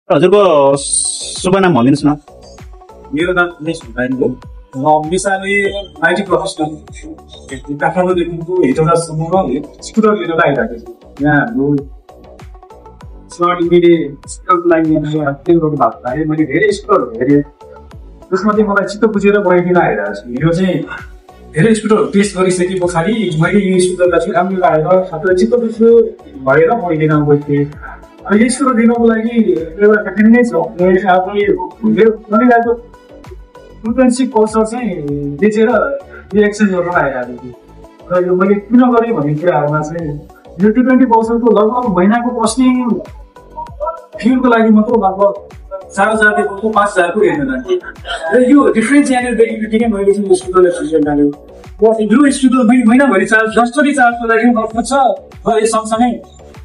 हजुरको शुभ नाम भनिदिनुहोस् न। मेरो नाम उमेश भण्डारी हो। म पेसाले आइटी प्रोफेसनल काठमाडौँदेखिको हेटौडासम्म स्कुटर लिएर आइरहेको छु। यहाँ हाम्रो स्मार्ट इन्डियाले स्कुटरको लागि भएको भए मैले धेरै स्कुटरहरू हेरेँ। त्यसमध्ये मलाई चित्त बुझेर बनाइदिन आइरहेको छु। यो चाहिँ धेरै स्कुटरहरू टेस्ट गरिसके पछाडि मैले यो स्कुटरलाई चाहिँ राम्रो लागेर साथै चित्त बुझ्यो भएर बनाइदिन गएको थिएँ। अनि यो स्कुटर दिनको लागि एउटा कठिन नै छ। मैले आफूले मेरो बनिरहेको 220 पल्सर चाहिँ बेचेर यो एक्सचेन्ज गर्न आइरहेको थिएँ। र यो मैले किन गरेँ भन्ने कुराहरूमा चाहिँ यो 220 पल्सरको लगभग महिनाको पस्ने फ्युलको लागि मात्र लगभग 4,000 5,000 हेर्न जान्थेँ। र यो डिफ्रेन्स यहाँनिर देखेको किन मैले चाहिँ यो स्कुटरलाई चुज गर्नु यो स्कुटर महिनाभरि चार्ज जसरी चार्ज गर्दाखेरि अर्को छ। र यो सँगसँगै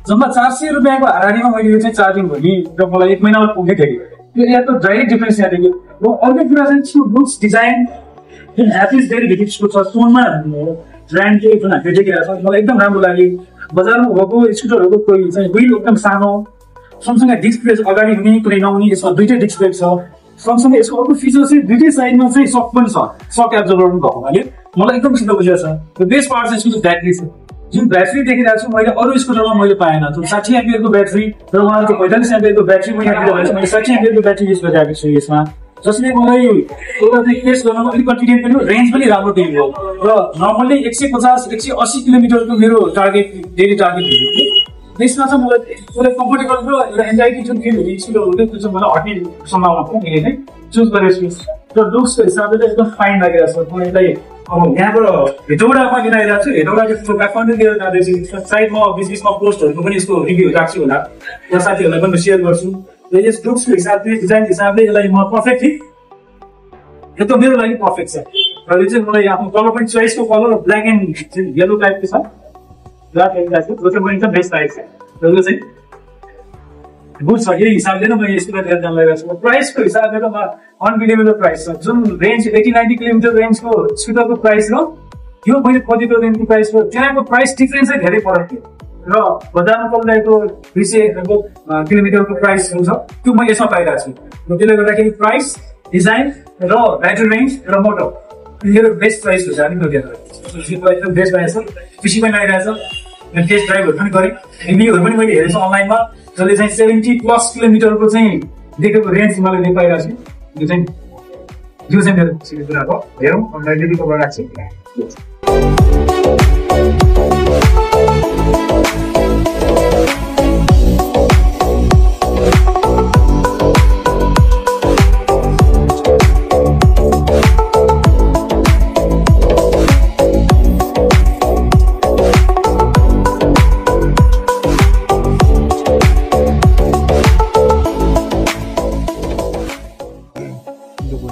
जम्मा 400 रुपियाँको हारानीमा मैले यो चाहिँ चार्जिङ भने र मलाई 1 महिनामा पुग्ने थियो। यो यहाँ त डाइरेक्ट डिफ्रेन्स यहाँ देख्यो। र अर्को कुरा चाहिँ त्यो लुक्स डिजाइन जुन ह्याप्पिस धेरै भेटिएको छ स्टोनमा ब्रान्डले जुन हामीले देखिरहेको छ मलाई एकदम राम्रो लाग्यो। बजारमा भएको स्कुटरहरूको कोही चाहिँ विल एकदम सानो, सँगसँगै डिस्क ब्रेक अगाडि हुने कुनै नहुने, यसमा दुईटै डिस्क ब्रेक छ। सँगसँगै यसको अर्को फिचर चाहिँ दुईटै साइडमा चाहिँ सक पनि छ। सक एब्जर्भर पनि भएको हुनाले मलाई एकदम सिद्ध बुझेको छ। र बेस्ट पार्ट चाहिँ यसको ब्याट्री छ। जुन ब्याट्री देखिरहेको छु मैले अरू स्कुटरमा मैले पाएन। 60 एम्पियरको ब्याट्री र उहाँको 45 एम्पियरको ब्याट्री मैले मैले 60 एम्पियरको ब्याट्री युज गरिरहेको छु यसमा, जसले मलाई एउटा चाहिँ टेस्ट गर्न अलिक कन्फिडेन्ट पनि हो। रेन्ज पनि राम्रो दिएको हो। र नर्मल्ली 150-180 किलोमिटरको मेरो टार्गेट डेली टार्गेट दिएको थिएँ। त्यसमा चाहिँ मलाई पुरै कम्फर्टेबल र एउटा एन्जाइटी जुन फिल हुने स्कुटर हुन्थ्यो त्यो चाहिँ मलाई हट्ने सम्भावना पनि मैले नै चुज गरेको छु। र लुक्सको हिसाबले चाहिँ एकदम फाइन लागिरहेको छ। म यसलाई अब यहाँबाट हेटौडामा लिन आइरहेको छु। हेटौडाको काठमाडौँ लिएर जाँदैछु। सायद म बिचमा पोस्टहरूको पनि यसको रिभ्यू राख्छु होला, र साथीहरूलाई पनि सेयर गर्छु। र यस लुक्सको हिसाबले डिजाइन हिसाबले यसलाई म पर्फेक्ट थिएँ। यो त मेरो लागि पर्फेक्ट छ। र यो चाहिँ मलाई आफ्नो कलर पनि चोइसको कलर ब्ल्याक एन्ड येलो टाइपको छ। ब्ल्याक एन्ड टाइपको जो चाहिँ मैले बेस्ट लागेको छ। र यो चाहिँ गुड छ। यही हिसाबले नै मैले यसको लिएर जान लगाएको छु। प्राइसको हिसाबले त अनबिलिभेबल प्राइस छ। जुन रेन्ज 80-90 किलोमिटर रेन्जको स्कुटरको प्राइस र यो मैले खोजेको रेन्जको प्राइस र त्यहाँको प्राइस डिफ्रेन्स चाहिँ धेरै फरक थियो। र बजारमा चलिरहेको 200 किलोमिटरको प्राइस हुन्छ त्यो मैले यसमा पाइरहेको छु। र त्यसले गर्दाखेरि प्राइस, डिजाइन र ब्याट्री रेन्ज र मोटर मेरो बेस्ट प्राइस हुन्छ। अनि मेरो एकदम बेस्ट लागेको छ। खुसी पनि लागिरहेको छ। टेस्ट ड्राइभहरू पनि गरेँ, रिभ्यूहरू पनि मैले हेरेको छु अनलाइनमा, जसले चाहिँ 70+ किलोमिटरको चाहिँ देखेको रेन्ज मैले पाइरहेको छु। यो चाहिँ मेरो खुसीको कुरा हो। हेरौँ अनलाइन रिभ्यू गरेर राख्छु।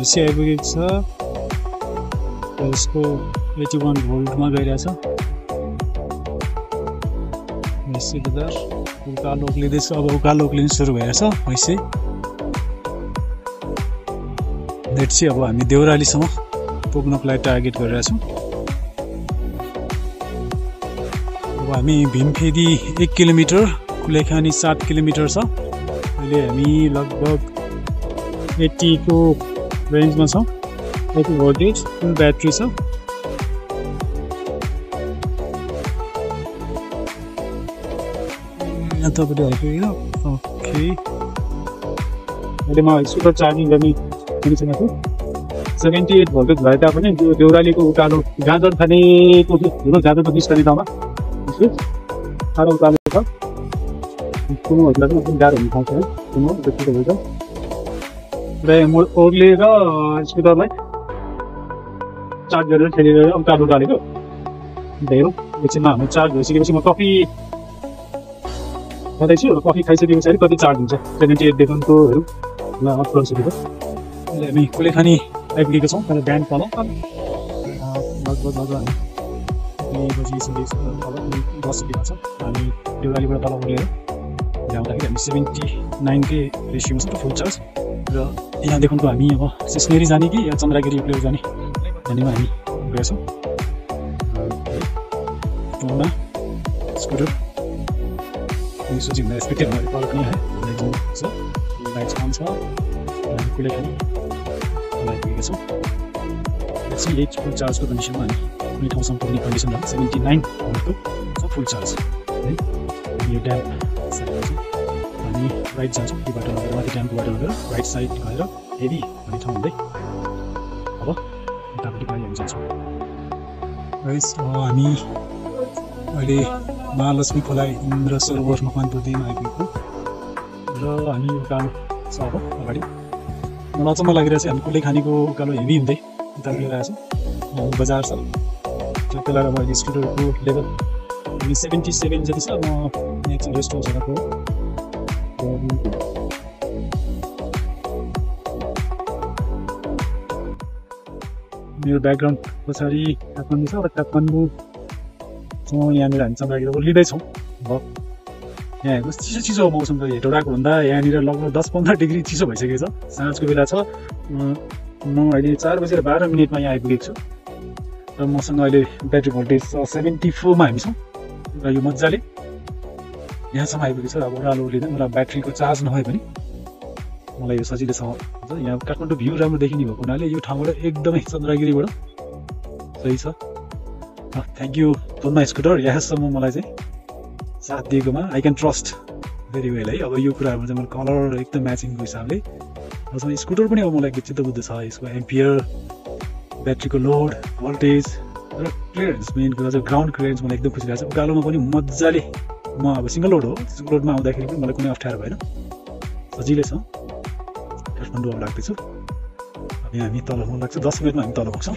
भइसकेको आइपुगेको छ। यसको 81 भोल्टमा गइरहेछ। उकालो उक्लिँदैछ। अब उकालो उक्लिनु सुरु भइरहेछ भैँसी। लेट्स सी अब हामी देउरालीसम्म पुग्नको लागि टार्गेट गरिरहेछौँ। अब हामी भीमफेदी 1 किलोमिटर, कुलेखानी 7 किलोमिटर छ। अहिले हामी लगभग 80 को रेन्जमा छ। 80 भोल्टेज, फुल ब्याट्री छ। यहाँ तपाईँले आइपुग्यो। ओके, अहिले म स्कुटर चार्जिङ गर्ने कन्डिसनमा छु। 78 भोल्टेज भए तापनि त्यो देउरालीको उकालो गाजर खानेको ठुलो गाजर त निस्कने ठाउँमा साह्रो उकालो छ। कुमोहरूलाई पनि एकदम गाह्रो हुन थाल्छ है। कुमो त्यस्तो हुन्छ। र ओर्लेर स्कुटरलाई चार्ज गरेर खेलेर उकालो उकालेको हेरौँ। एकछिनमा हाम्रो चार्ज भइसकेपछि म कफी खाँदैछु। र कफी खाइसके पछाडि कति चार्ज हुन्छ 78 देखाउनुको हेरौँ। ल अफ गरिसकेको। अहिले हामी कुलेखानी आइपुगेको छौँ। तर बिहान तल लगभग हामी बजिसकेको छ। तल बसिदिएको छ। हामी देउरालीबाट तल ओर्लेर ल्याउँदाखेरि हामी 79 रेसियोमा छ फुल चार्ज। र यहाँ देखुनको हामी अब सिस्नेरी जाने कि या चन्द्रगिरी उक्लेर जाने भन्नेमा हामी गएका छौँ। स्कुटर सोचिँदा एक्सपेक्टेड तल पनि है। लाइट्स अन छ हामी कुनै पनि आइपुगेका छौँ। एकछिन यही फुल चार्जको कन्डिसनमा हामी कुनै ठाउँसम्म पुग्ने कन्डिसन छ 79 भोल्टको छ फुल चार्ज है। यो ड्याम साइडमा चाहिँ हामी राइट जान्छौँ, यो बाटो लगेर माथि ड्यामको बाटो लगेर राइट साइड गएर हेभी भन्ने ठाउँ हुँदै अब यतापट्टि पारि हामी जान्छौँ। गाइस हामी अहिले महालक्ष्मी खोला इन्द्र सरोवर मकवानपुरदेखि आइपुगेको र हामी उकालो छ अब अगाडि। मलाई अचम्म लागिरहेको छ हामी कुल्ले खानेको उकालो हेभी हुँदै उता लिएर आएको छ। बजार छ त्यो बेला अब अहिले स्कुटरको लेभल 77 जति छ। म एकछिन रेस्ट हाउस हेरेको मेरो ब्याकग्राउन्ड पछाडि काठमाडौँ छ र काठमाडौँ यहाँनिर हामी चन्द्रगिरी ओर्लिँदैछौँ। अब यहाँ हेर्नुहोस् चिसो चिसो मौसम त हेटौँडाको भन्दा यहाँनिर लगभग 10-15 डिग्री चिसो भइसकेको छ। साँझको बेला छ, म अहिले 4:12 यहाँ आइपुगेको छु र मसँग अहिले ब्याट्री भोल्टेज 74 मा हामी छौँ र यो मजाले यहाँसम्म आइपुगेको छ। अब ओह्रालो ओर्लिँदा मलाई ब्याट्रीको चार्ज नभए पनि मलाई यो सजिलोसँग हुन्छ। यहाँ काठमाडौँ भ्यू राम्रो देखिने भएको हुनाले यो ठाउँबाट एकदमै चन्द्रगिरीबाट सही छ। थ्याङ्क यू तोन्मा स्कुटर, यहाँसम्म मलाई चाहिँ साथ दिएकोमा। I can trust very well है। अब यो कुराहरूमा चाहिँ मैले कलर एकदम म्याचिङको हिसाबले अझ स्कुटर पनि अब मलाई चित्त बुझ्दो छ। यसको एम्पियर, ब्याट्रीको लोड, भोल्टेज र क्लियरेन्स, मेन कुरा चाहिँ ग्राउन्ड क्लियरेन्स मलाई एकदम खुसी लाग्छ। उकालोमा पनि मजाले, म अब सिङ्गल लोड हो, सिङ्गल लोडमा आउँदाखेरि पनि मलाई कुनै अप्ठ्यारो भएन, सजिलै छ। काठमाडौँ अब लाग्दैछु। अब यहाँ हामी तल लाग्छ 10 मिनटमा हामी तल पुग्छौँ।